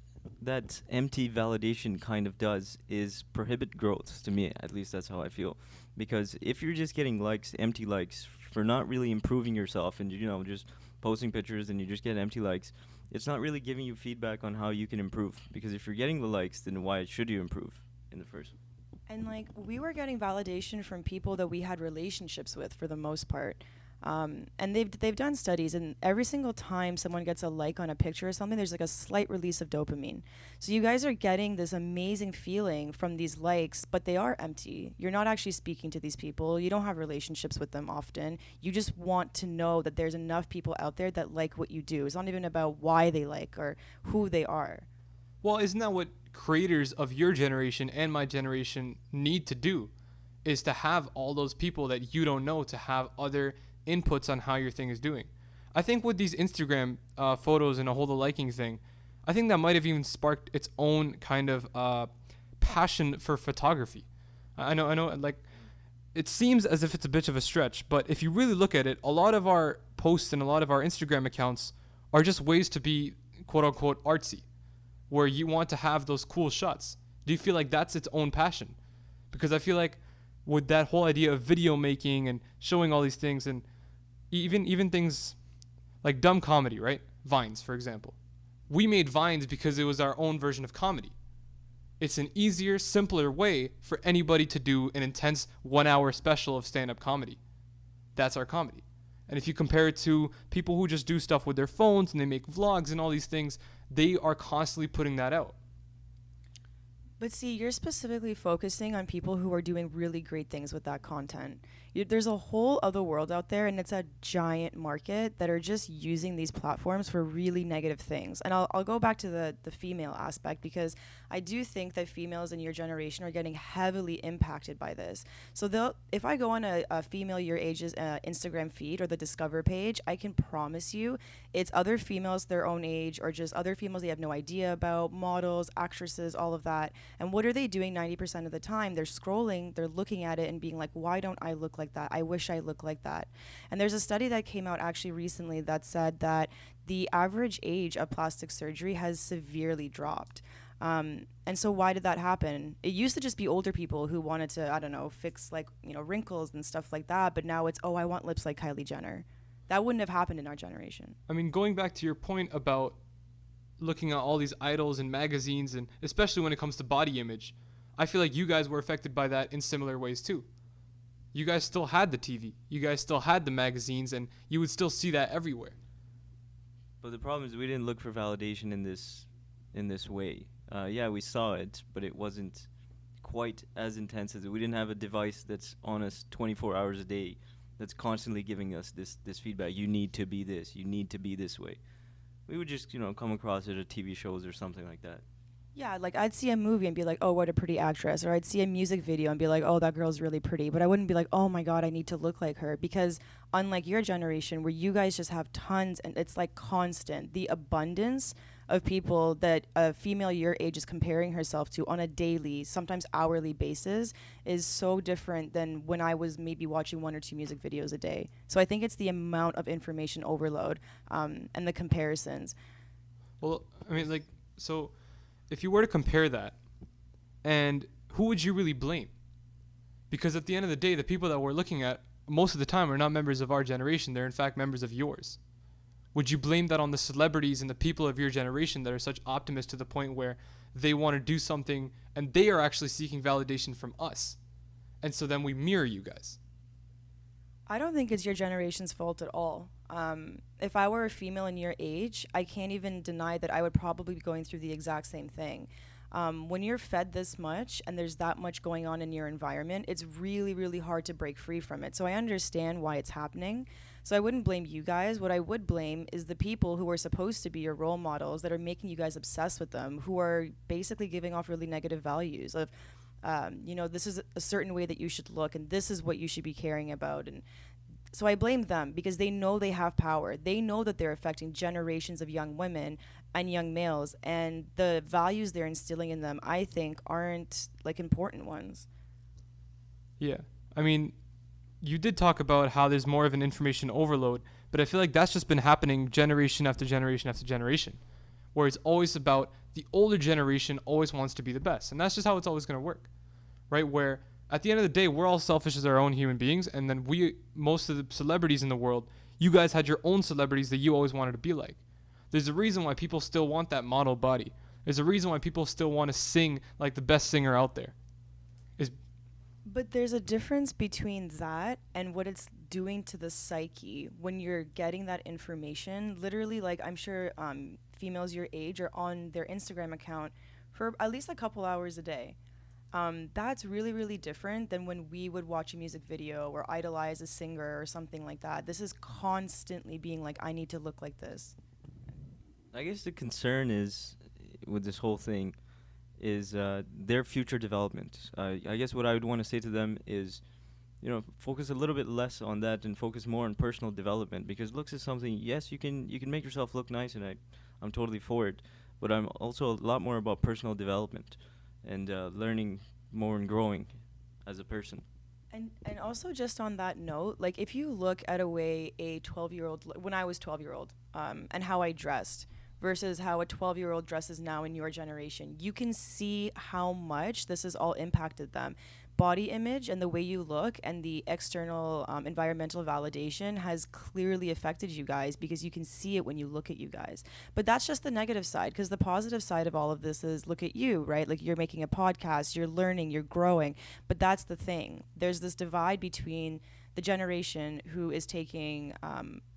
that empty validation kind of does is prohibit growth, to me. At least that's how I feel. Because if you're just getting likes, empty likes, for not really improving yourself and, just posting pictures and you just get empty likes, it's not really giving you feedback on how you can improve. Because if you're getting the likes, then why should you improve in the first? And like we were getting validation from people that we had relationships with for the most part. And they've done studies, and every single time someone gets a like on a picture or something, there's like a slight release of dopamine. So you guys are getting this amazing feeling from these likes, but they are empty. You're not actually speaking to these people. You don't have relationships with them often. You just want to know that there's enough people out there that like what you do. It's not even about why they like or who they are. Well, isn't that what creators of your generation and my generation need to do? Is to have all those people that you don't know to have other inputs on how your thing is doing. I think with these Instagram photos and a whole the liking thing, I think that might have even sparked its own kind of passion for photography. I know, like, it seems as if it's a bit of a stretch, but if you really look at it, a lot of our posts and a lot of our Instagram accounts are just ways to be quote unquote artsy, where you want to have those cool shots. Do you feel like that's its own passion? Because I feel like with that whole idea of video making and showing all these things, and even things like dumb comedy, right? Vines, for example. We made Vines because it was our own version of comedy. It's an easier, simpler way for anybody to do an intense 1 hour special of stand-up comedy. That's our comedy. And if you compare it to people who just do stuff with their phones and they make vlogs and all these things, they are constantly putting that out. But see, you're specifically focusing on people who are doing really great things with that content. There's a whole other world out there, and it's a giant market that are just using these platforms for really negative things. And I'll go back to the female aspect, because I do think that females in your generation are getting heavily impacted by this. So if I go on a female your age's Instagram feed or the Discover page, I can promise you it's other females their own age or just other females they have no idea about, models, actresses, all of that. And what are they doing 90% of the time? They're scrolling, they're looking at it and being like, why don't I look like that? I wish I looked like that. And there's a study that came out actually recently that said that the average age of plastic surgery has severely dropped. And so why did that happen? It used to just be older people who wanted to, I don't know, fix like, wrinkles and stuff like that. But now it's, oh, I want lips like Kylie Jenner. That wouldn't have happened in our generation. I mean, going back to your point about looking at all these idols and magazines, and especially when it comes to body image, I feel like you guys were affected by that in similar ways too. You guys still had the TV, you guys still had the magazines, and you would still see that everywhere. But the problem is we didn't look for validation in this way. Yeah, we saw it, but it wasn't quite as intense as it. We didn't have a device that's on us 24 hours a day that's constantly giving us this feedback. You need to be this. You need to be this way. We would just, come across it at TV shows or something like that. Yeah, like I'd see a movie and be like, oh, what a pretty actress. Or I'd see a music video and be like, oh, that girl's really pretty. But I wouldn't be like, oh my God, I need to look like her. Because unlike your generation where you guys just have tons and it's like constant, the abundance of people that a female your age is comparing herself to on a daily, sometimes hourly basis is so different than when I was maybe watching 1 or 2 music videos a day. So I think it's the amount of information overload and the comparisons. Well, I mean, like, so if you were to compare that, and who would you really blame? Because at the end of the day, the people that we're looking at most of the time are not members of our generation. They're in fact members of yours. Would you blame that on the celebrities and the people of your generation that are such optimists to the point where they want to do something and they are actually seeking validation from us? And so then we mirror you guys. I don't think it's your generation's fault at all. If I were a female in your age, I can't even deny that I would probably be going through the exact same thing. When you're fed this much and there's that much going on in your environment, it's really, really hard to break free from it. So I understand why it's happening. So I wouldn't blame you guys. What I would blame is the people who are supposed to be your role models that are making you guys obsessed with them, who are basically giving off really negative values of, this is a certain way that you should look and this is what you should be caring about. And so I blame them because they know they have power. They know that they're affecting generations of young women and young males, and the values they're instilling in them, I think, aren't like important ones. Yeah. I mean, you did talk about how there's more of an information overload, but I feel like that's just been happening generation after generation after generation, where it's always about the older generation always wants to be the best. And that's just how it's always going to work, right? Where at the end of the day, we're all selfish as our own human beings. And then most of the celebrities in the world, you guys had your own celebrities that you always wanted to be like. There's a reason why people still want that model body. There's a reason why people still want to sing like the best singer out there. But there's a difference between that and what it's doing to the psyche when you're getting that information. Literally, like I'm sure females your age are on their Instagram account for at least a couple hours a day. That's really, really different than when we would watch a music video or idolize a singer or something like that. This is constantly being like, I need to look like this. I guess the concern is with this whole thing is their future development. I guess what I would want to say to them is, focus a little bit less on that and focus more on personal development, because looks is something. Yes, you can make yourself look nice, and I'm totally for it. But I'm also a lot more about personal development and learning more and growing as a person. And also just on that note, like if you look at a way a 12-year-old, when I was 12-year-old, and how I dressed versus how a 12-year-old dresses now in your generation, you can see how much this has all impacted them. Body image and the way you look and the external environmental validation has clearly affected you guys because you can see it when you look at you guys. But that's just the negative side, because the positive side of all of this is look at you, right? Like you're making a podcast, you're learning, you're growing. But that's the thing. There's this divide between the generation who is taking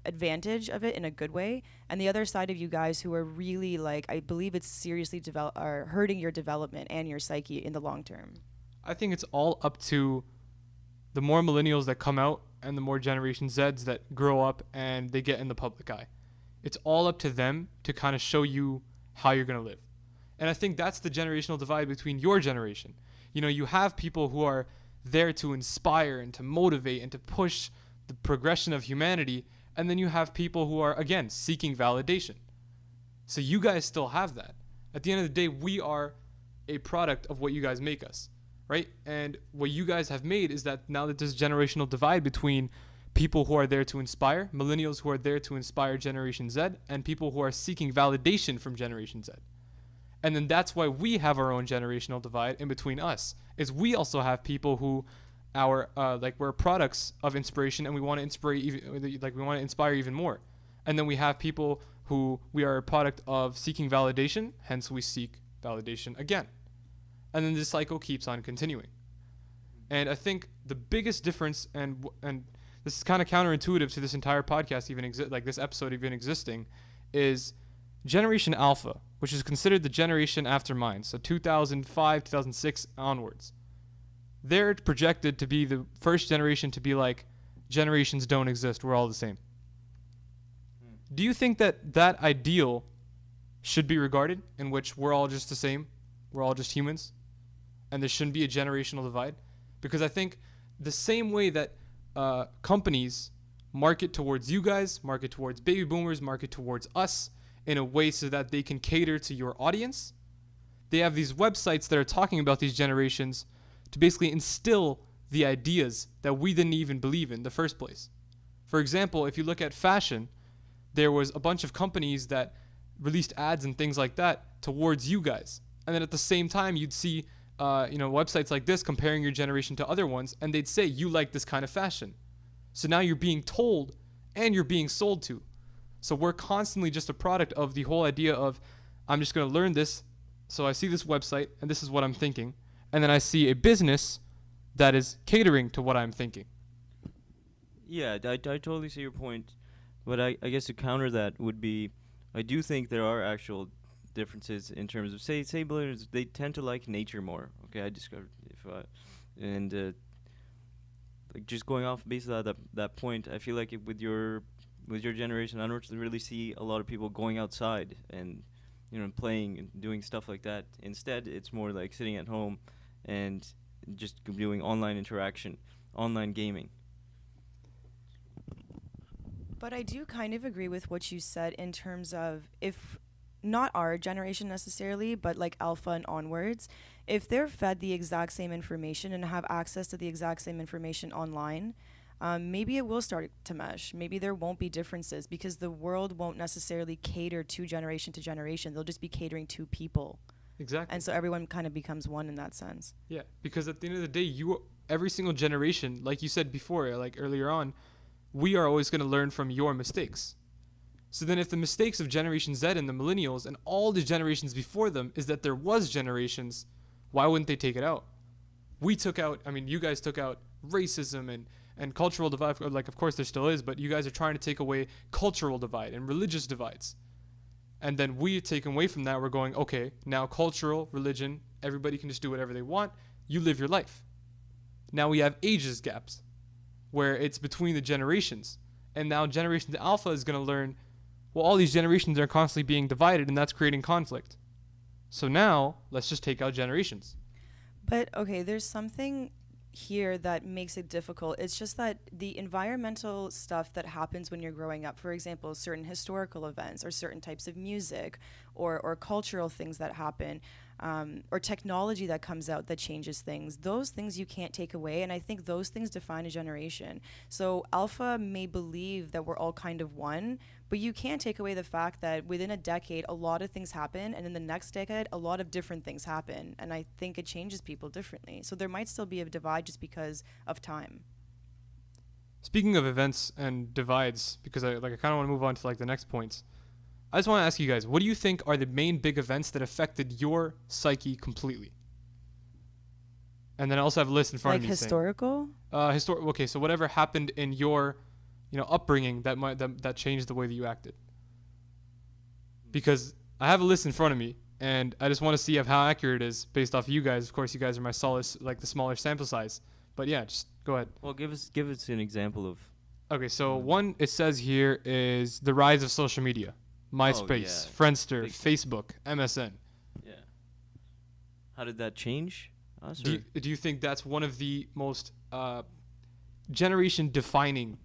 advantage of it in a good way, and the other side of you guys who are really like, I believe it's seriously are hurting your development and your psyche in the long term. I think it's all up to the more millennials that come out and the more Generation Zs that grow up and they get in the public eye. It's all up to them to kind of show you how you're going to live. And I think that's the generational divide between your generation. You have people who are there to inspire and to motivate and to push the progression of humanity. And then you have people who are, again, seeking validation. So you guys still have that. At the end of the day, we are a product of what you guys make us. Right? And what you guys have made is that now that there's a generational divide between people who are there to inspire, millennials who are there to inspire Generation Z, and people who are seeking validation from Generation Z. And then that's why we have our own generational divide in between us, is we also have people who we're products of inspiration, and we want to inspire even more. And then we have people who we are a product of seeking validation, hence we seek validation again. And then this cycle keeps on continuing. And I think the biggest difference, and this is kind of counterintuitive to this entire podcast this episode even existing, is Generation Alpha, which is considered the generation after mine, so 2005, 2006 onwards. They're projected to be the first generation to be like, generations don't exist, we're all the same. Do you think that ideal should be regarded, in which we're all just the same, we're all just humans? And there shouldn't be a generational divide? Because I think the same way that companies market towards you guys, market towards baby boomers, market towards us in a way so that they can cater to your audience, they have these websites that are talking about these generations to basically instill the ideas that we didn't even believe in the first place. For example, if you look at fashion, there was a bunch of companies that released ads and things like that towards you guys. And then at the same time, you'd see websites like this comparing your generation to other ones, and they'd say you like this kind of fashion. So now you're being told and you're being sold to. So we're constantly just a product of the whole idea of, I'm just going to learn this. So I see this website and this is what I'm thinking. And then I see a business that is catering to what I'm thinking. Yeah, I totally see your point. But I guess to counter that would be, I do think there are actual differences in terms of say millennials, they tend to like nature more. Okay, I discovered like just going off basically that point, I feel like with your generation, I don't really see a lot of people going outside and playing and doing stuff like that. Instead, it's more like sitting at home and just doing online interaction, online gaming. But I do kind of agree with what you said in terms of, if not our generation necessarily, but like alpha and onwards, if they're fed the exact same information and have access to the exact same information online, maybe it will start to mesh. Maybe there won't be differences because the world won't necessarily cater to generation. They'll just be catering to people. Exactly. And so everyone kind of becomes one in that sense. Yeah, because at the end of the day, every single generation, like you said before, like earlier on, we are always going to learn from your mistakes. So then if the mistakes of Generation Z and the millennials and all the generations before them is that there was generations, why wouldn't they take it out? we took out, I mean, you guys took out racism and cultural divide. Like, of course, there still is, but you guys are trying to take away cultural divide and religious divides. And then we take away from that. We're going, okay, now cultural, religion, everybody can just do whatever they want. You live your life. Now we have ages gaps where it's between the generations. And now Generation Alpha is going to learn, well, all these generations are constantly being divided, and that's creating conflict. So now let's just take out generations. But okay, there's something here that makes it difficult. It's just that the environmental stuff that happens when you're growing up, for example, certain historical events or certain types of music or cultural things that happen, or technology that comes out that changes things, those things you can't take away. And I think those things define a generation. So Alpha may believe that we're all kind of one, but you can't take away the fact that within a decade, a lot of things happen. And in the next decade, a lot of different things happen. And I think it changes people differently. So there might still be a divide just because of time. Speaking of events and divides, because I kind of want to move on to like the next points. I just want to ask you guys, what do you think are the main big events that affected your psyche completely? And then I also have a list in front of me. Like historical? Okay, so whatever happened in your, upbringing that changed the way that you acted. Because I have a list in front of me, and I just want to see how accurate it is based off of you guys. Of course, you guys are my solace, like the smaller sample size. But yeah, just go ahead. Well, give us an example of. Okay, so one it says here is the rise of social media. MySpace, Friendster, Facebook, MSN. Yeah. How did that change us? Do you think that's one of the most generation-defining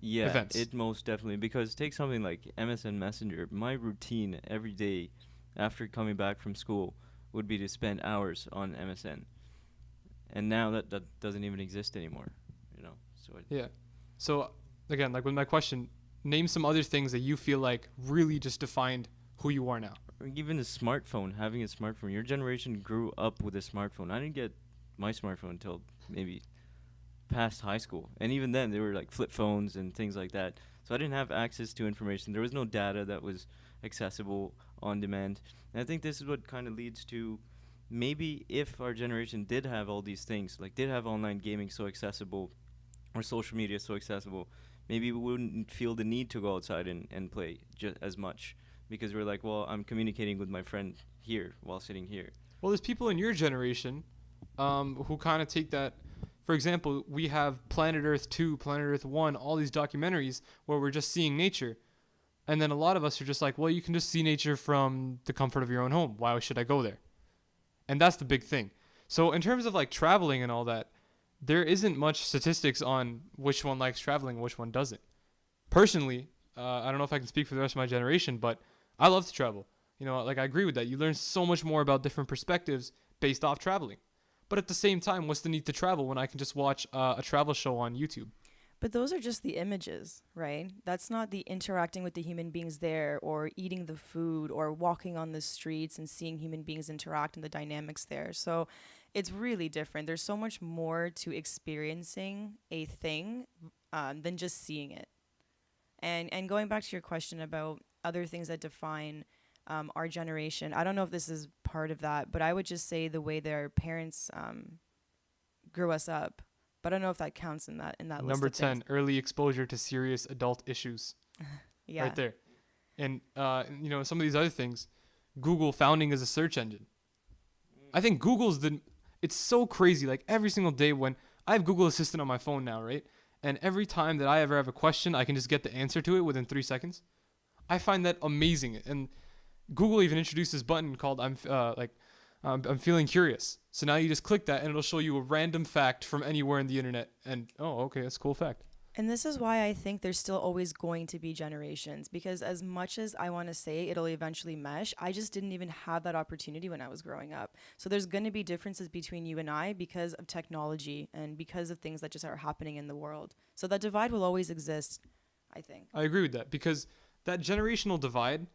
events? Yeah, it most definitely. Because take something like MSN Messenger. My routine every day after coming back from school would be to spend hours on MSN. And now that doesn't even exist anymore, Yeah. So, again, like with my question, name some other things that you feel like really just defined who you are now. Or even a smartphone, having a smartphone. Your generation grew up with a smartphone. I didn't get my smartphone until maybe past high school. And even then, they were like flip phones and things like that. So I didn't have access to information. There was no data that was accessible on demand. And I think this is what kind of leads to maybe if our generation did have all these things, like did have online gaming so accessible or social media so accessible, maybe we wouldn't feel the need to go outside and play as much because we're like, well, I'm communicating with my friend here while sitting here. Well, there's people in your generation who kind of take that. For example, we have Planet Earth 2, Planet Earth 1, all these documentaries where we're just seeing nature. And then a lot of us are just like, well, you can just see nature from the comfort of your own home. Why should I go there? And that's the big thing. So in terms of like traveling and all that, there isn't much statistics on which one likes traveling and which one doesn't. Personally, I don't know if I can speak for the rest of my generation, but I love to travel. Like I agree with that. You learn so much more about different perspectives based off traveling. But at the same time, what's the need to travel when I can just watch a travel show on YouTube? But those are just the images, right? That's not the interacting with the human beings there or eating the food or walking on the streets and seeing human beings interact and the dynamics there. So it's really different. There's so much more to experiencing a thing than just seeing it. And going back to your question about other things that define our generation, I don't know if this is part of that, but I would just say the way their parents grew us up. But I don't know if that counts in that list. Number of 10, things. early exposure to serious adult issues. Yeah. Right there. And, some of these other things, Google founding as a search engine. I think it's so crazy. Like every single day when I have Google Assistant on my phone now, right? And every time that I ever have a question, I can just get the answer to it within 3 seconds. I find that amazing. And Google even introduced this button called I'm feeling curious. So now you just click that and it'll show you a random fact from anywhere in the internet. And, oh, okay, that's a cool fact. And this is why I think there's still always going to be generations, because as much as I want to say it'll eventually mesh, I just didn't even have that opportunity when I was growing up. So there's going to be differences between you and I because of technology and because of things that just are happening in the world. So that divide will always exist, I think. I agree with that because that generational divide,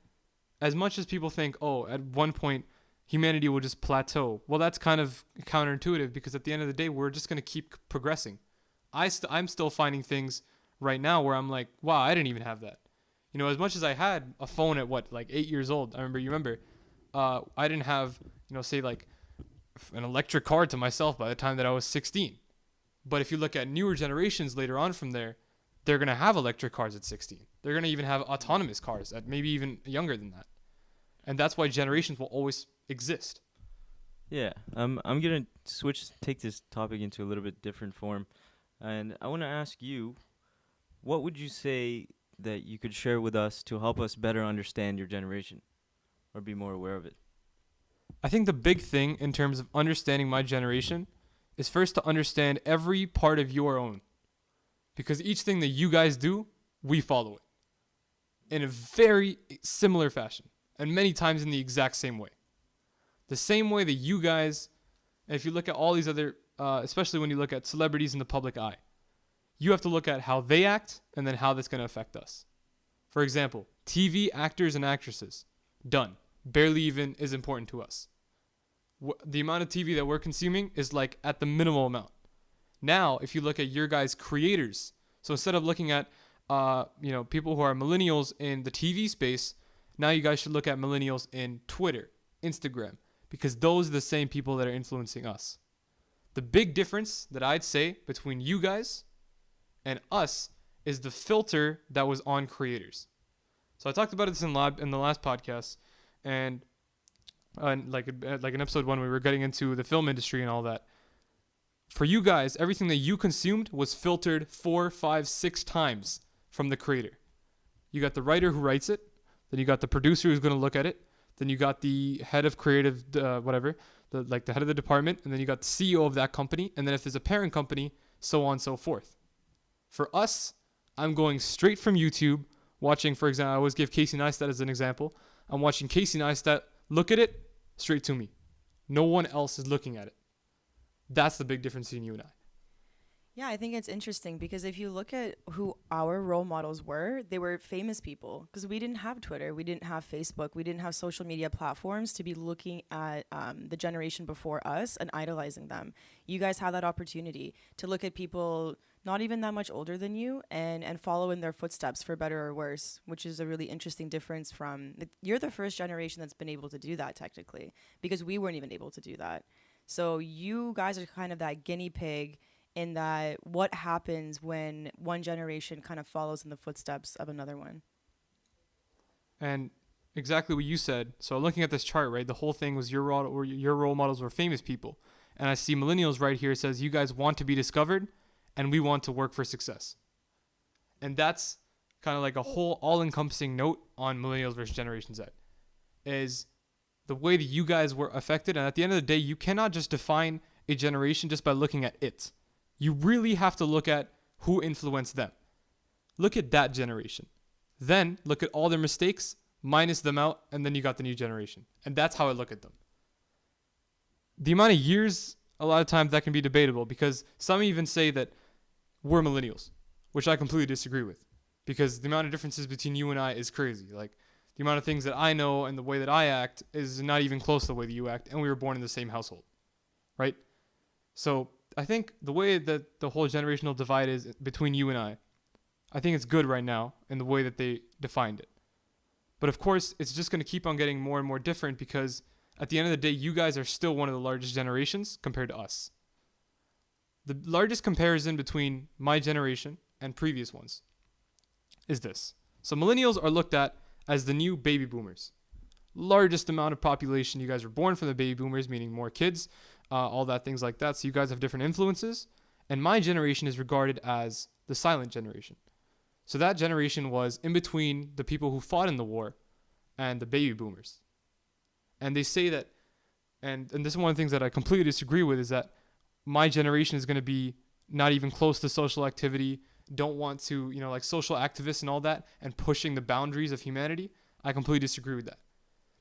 as much as people think, oh, at one point humanity will just plateau. Well, that's kind of counterintuitive because at the end of the day, we're just going to keep progressing. I'm still finding things right now where I'm like, wow, I didn't even have that. As much as I had a phone at 8 years old, I remember, I didn't have, say like an electric car to myself by the time that I was 16. But if you look at newer generations later on from there, they're going to have electric cars at 16. They're going to even have autonomous cars at maybe even younger than that. And that's why generations will always exist. Yeah, I'm gonna take this topic into a little bit different form, and I want to ask you, what would you say that you could share with us to help us better understand your generation, or be more aware of it? I think the big thing in terms of understanding my generation is first to understand every part of your own. Because each thing that you guys do, we follow it in a very similar fashion, and many times in the exact same way. The same way that you guys, and if you look at all these other, especially when you look at celebrities in the public eye, you have to look at how they act and then how that's going to affect us. For example, TV actors and actresses, done. Barely even is important to us. The amount of TV that we're consuming is like at the minimal amount. Now, if you look at your guys' creators, so instead of looking at, people who are millennials in the TV space, now you guys should look at millennials in Twitter, Instagram, because those are the same people that are influencing us. The big difference that I'd say between you guys and us is the filter that was on creators. So I talked about this in the last podcast, and like in episode 1, we were getting into the film industry and all that. For you guys, everything that you consumed was filtered 4, 5, 6 times from the creator. You got the writer who writes it, then you got the producer who's going to look at it, then you got the head of creative, the head of the department, and then you got the CEO of that company, and then if there's a parent company, so on and so forth. For us, I'm going straight from YouTube, watching, for example, I always give Casey Neistat as an example. I'm watching Casey Neistat look at it, straight to me. No one else is looking at it. That's the big difference between you and I. Yeah, I think it's interesting because if you look at who our role models were, they were famous people because we didn't have Twitter, we didn't have Facebook, we didn't have social media platforms to be looking at the generation before us and idolizing them. You guys have that opportunity to look at people not even that much older than you and follow in their footsteps for better or worse, which is a really interesting difference from, you're the first generation that's been able to do that technically because we weren't even able to do that. So you guys are kind of that guinea pig in that what happens when one generation kind of follows in the footsteps of another one. And exactly what you said. So looking at this chart, right, the whole thing was your role models were famous people. And I see millennials right here. It says you guys want to be discovered and we want to work for success. And that's kind of like a whole all-encompassing note on millennials versus Generation Z is the way that you guys were affected. And at the end of the day, you cannot just define a generation just by looking at it. You really have to look at who influenced them. Look at that generation. Then look at all their mistakes, minus them out, and then you got the new generation. And that's how I look at them. The amount of years, a lot of times that can be debatable because some even say that we're millennials, which I completely disagree with because the amount of differences between you and I is crazy. Like the amount of things that I know and the way that I act is not even close to the way that you act, and we were born in the same household, right? So I think the way that the whole generational divide is between you and I think it's good right now in the way that they defined it. But of course, it's just going to keep on getting more and more different because at the end of the day, you guys are still one of the largest generations compared to us. The largest comparison between my generation and previous ones is this. So millennials are looked at as the new baby boomers. Largest amount of population. You guys were born from the baby boomers, meaning more kids, all that, things like that. So you guys have different influences. And my generation is regarded as the silent generation. So that generation was in between the people who fought in the war and the baby boomers. And they say that, and this is one of the things that I completely disagree with, is that my generation is going to be not even close to social activity, don't want to, like social activists and all that, and pushing the boundaries of humanity. I completely disagree with that.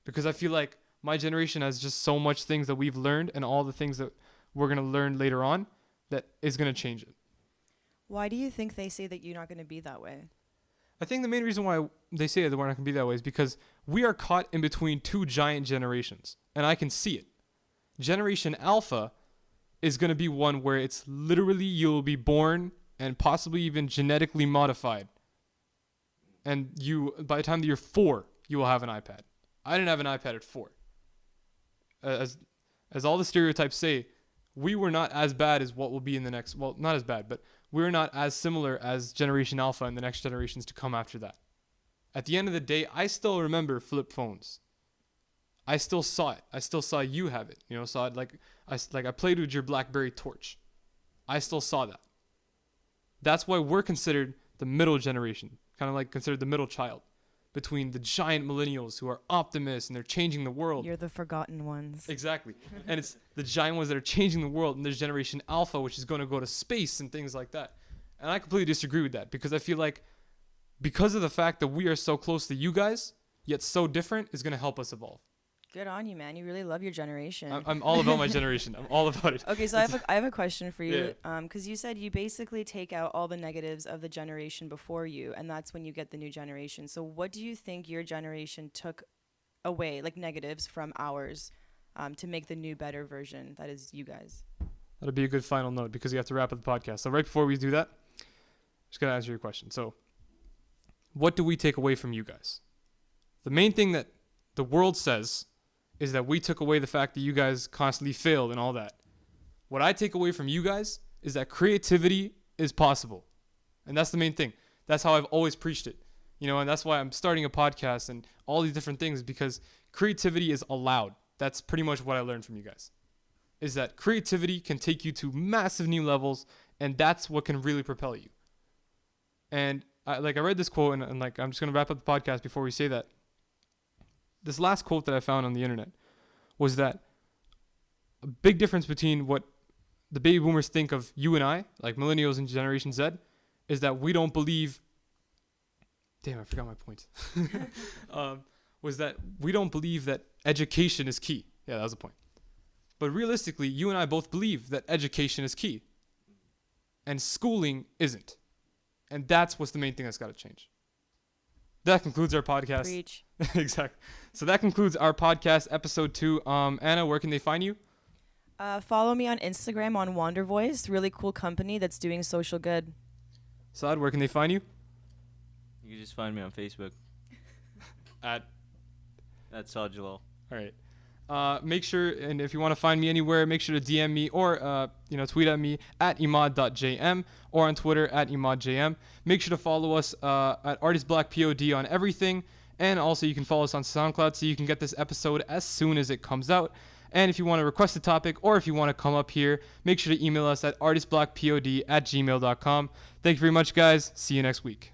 Because I feel like my generation has just so much things that we've learned and all the things that we're going to learn later on that is going to change it. Why do you think they say that you're not going to be that way? I think the main reason why they say that we're not going to be that way is because we are caught in between two giant generations, and I can see it. Generation Alpha is going to be one where it's literally you'll be born and possibly even genetically modified. And by the time that you're 4, you will have an iPad. I didn't have an iPad at 4. as all the stereotypes say, we were not as bad as what will be in the next, well, not as bad, but we're not as similar as Generation Alpha and the next generations to come after that. At the end of the day, I still remember flip phones. I still saw it. I still saw you have it. You know, saw it like I played with your BlackBerry torch. I still saw that. That's why we're considered the middle generation, kind of like considered the middle child between the giant millennials who are optimists and they're changing the world. You're the forgotten ones. Exactly. And it's the giant ones that are changing the world, and there's Generation Alpha, which is going to go to space and things like that. And I completely disagree with that, because I feel like because of the fact that we are so close to you guys, yet so different, is going to help us evolve. Good on you, man. You really love your generation. I'm all about my generation. I'm all about it. Okay, so I have a question for you. Because you said you basically take out all the negatives of the generation before you, and that's when you get the new generation. So what do you think your generation took away, like negatives from ours, to make the new, better version that is you guys? That'll be a good final note, because you have to wrap up the podcast. So right before we do that, just going to answer your question. So what do we take away from you guys? The main thing that the world says is that we took away the fact that you guys constantly failed and all that. What I take away from you guys is that creativity is possible. And that's the main thing. That's how I've always preached it. You know, and that's why I'm starting a podcast and all these different things, because creativity is allowed. That's pretty much what I learned from you guys. Is that creativity can take you to massive new levels, and that's what can really propel you. And I read this quote, and I'm just going to wrap up the podcast before we say that. This last quote that I found on the internet was that a big difference between what the baby boomers think of you and I, like Millennials and Generation Z, is that we don't believe. Damn, I forgot my point. Was that we don't believe that education is key. Yeah, that was the point. But realistically, you and I both believe that education is key, and schooling isn't. And that's what's the main thing that's got to change. That concludes our podcast. Preach. Exactly. So that concludes our podcast, episode 2. Anna, where can they find you? Follow me on Instagram on Wander Voice, really cool company that's doing social good. Saad, where can they find you? You can just find me on Facebook At Saad Jalal. All right. Make sure, and if you want to find me anywhere, make sure to DM me or tweet at me at imaad.jm or on Twitter at imaadjm. Make sure to follow us at artistblackpod on everything, and also you can follow us on SoundCloud so you can get this episode as soon as it comes out. And if you want to request a topic or if you want to come up here, make sure to email us at artistblackpod@gmail.com. Thank you very much, guys. See you next week.